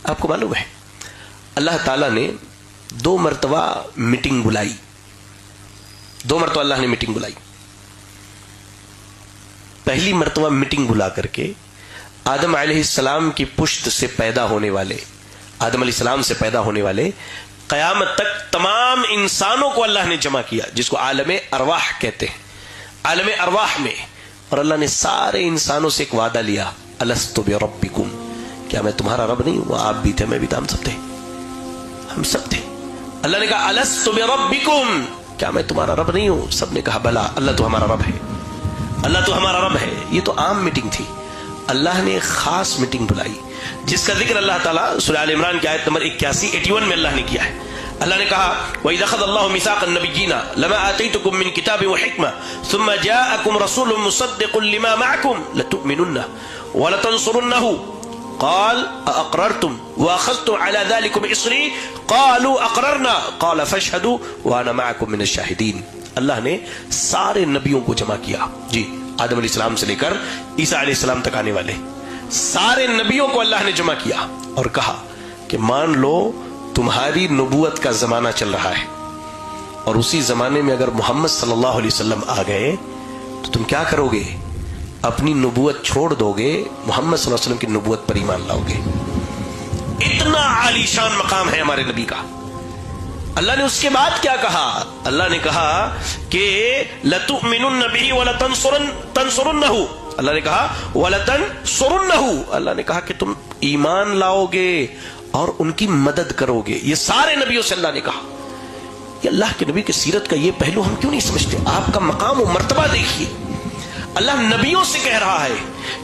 آپ کو معلوم ہے اللہ تعالیٰ نے 2 مرتبہ میٹنگ بلائی، 2 مرتبہ اللہ نے میٹنگ بلائی. پہلی مرتبہ میٹنگ بلا کر کے آدم علیہ السلام کی پشت سے پیدا ہونے والے، آدم علیہ السلام سے پیدا ہونے والے قیامت تک تمام انسانوں کو اللہ نے جمع کیا، جس کو عالم ارواح کہتے ہیں. عالم ارواح میں، اور اللہ نے سارے انسانوں سے ایک وعدہ لیا، الست بربکم، کیا میں تمہارا رب نہیں ہوں؟ آپ بھی تھے، میں بھی تھا، ہم سب تھے، ہم سب تھے. اللہ نے کہا الست بربکم، کیا میں تمہارا رب نہیں ہوں؟ سب نے کہا بلا، اللہ تو ہمارا رب ہے، اللہ تو ہمارا رب ہے. یہ تو عام میٹنگ تھی. اللہ نے خاص میٹنگ بلائی جس کا ذکر اللہ تعالیٰ سورہ آل عمران کی آیت نمبر 81 میں اللہ نے کیا ہے. اللہ نے کہا وَإِذْ أَخَذَ اللَّهُ مِيثَاقَ النَّبِيِّينَ لَمَا آتَيْتُكُم مِّن كِتَابٍ وَحِكْمَةٍ ثُمَّ جَاءَكُمْ رَسُولٌ مُّصَدِّقٌ لِّمَا مَعَكُمْ لَتُؤْمِنُنَّ وَلَتَنصُرُنَّهُ قال أأقررتم وأخذتم على ذلكم إصري قالوا أقررنا قال فاشهدوا وأنا معكم من الشاهدين. اللہ نے سارے نبیوں کو جمع کیا، جی آدم علیہ السلام سے لے کر عیسیٰ علیہ السلام تک آنے والے سارے نبیوں کو اللہ نے جمع کیا اور کہا کہ مان لو تمہاری نبوت کا زمانہ چل رہا ہے، اور اسی زمانے میں اگر محمد صلی اللہ علیہ وسلم آ گئے تو تم کیا کرو گے؟ اپنی نبوت چھوڑ دو گے، محمد صلی اللہ علیہ وسلم کی نبوت پر ایمان لاؤ گے. اتنا عالی شان مقام ہے ہمارے نبی کا. اللہ نے اس کے بعد کیا کہا؟ اللہ نے کہا کہ لَتُؤْمِنُنَّ بِهِ وَلَتَنصُرُنَّهُ، اللہ نے کہا وَلَتَنصُرُنَّهُ، اللہ نے کہا کہ تم ایمان لاؤ گے اور ان کی مدد کرو گے. یہ سارے نبیوں سے اللہ نے کہا. یہ اللہ کے نبی کی سیرت کا یہ پہلو ہم کیوں نہیں سمجھتے؟ آپ کا مقام و مرتبہ دیکھیے. اللہ نبیوں سے کہہ رہا ہے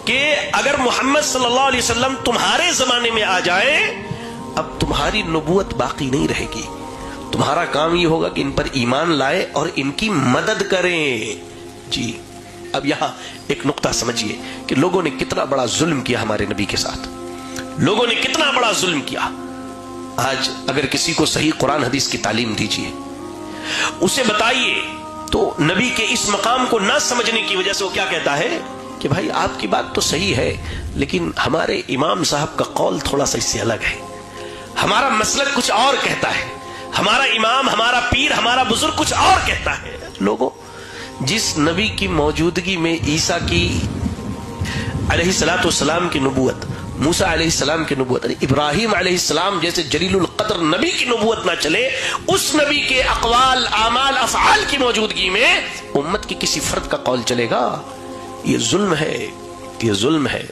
کہ اگر محمد صلی اللہ علیہ وسلم تمہارے زمانے میں آ جائے، اب تمہاری نبوت باقی نہیں رہے گی، تمہارا کام یہ ہوگا کہ ان پر ایمان لائے اور ان کی مدد کریں. جی اب یہاں ایک نقطہ سمجھیے کہ لوگوں نے کتنا بڑا ظلم کیا ہمارے نبی کے ساتھ، لوگوں نے کتنا بڑا ظلم کیا. آج اگر کسی کو صحیح قرآن حدیث کی تعلیم دیجیے، اسے بتائیے، تو نبی کے اس مقام کو نہ سمجھنے کی وجہ سے وہ کیا کہتا ہے کہ بھائی آپ کی بات تو صحیح ہے، لیکن ہمارے امام صاحب کا قول تھوڑا سا اس سے الگ ہے، ہمارا مسلک کچھ اور کہتا ہے، ہمارا امام، ہمارا پیر، ہمارا بزرگ کچھ اور کہتا ہے. لوگوں، جس نبی کی موجودگی میں عیسیٰ کی علیہ الصلوۃ والسلام کی نبوت، موسیٰ علیہ السلام کی نبوت، ابراہیم علیہ السلام جیسے جلیل القدر نبی کی نبوت نہ چلے، اس نبی کے اقوال، اعمال، افعال کی موجودگی میں امت کی کسی فرد کا قول چلے گا؟ یہ ظلم ہے، یہ ظلم ہے.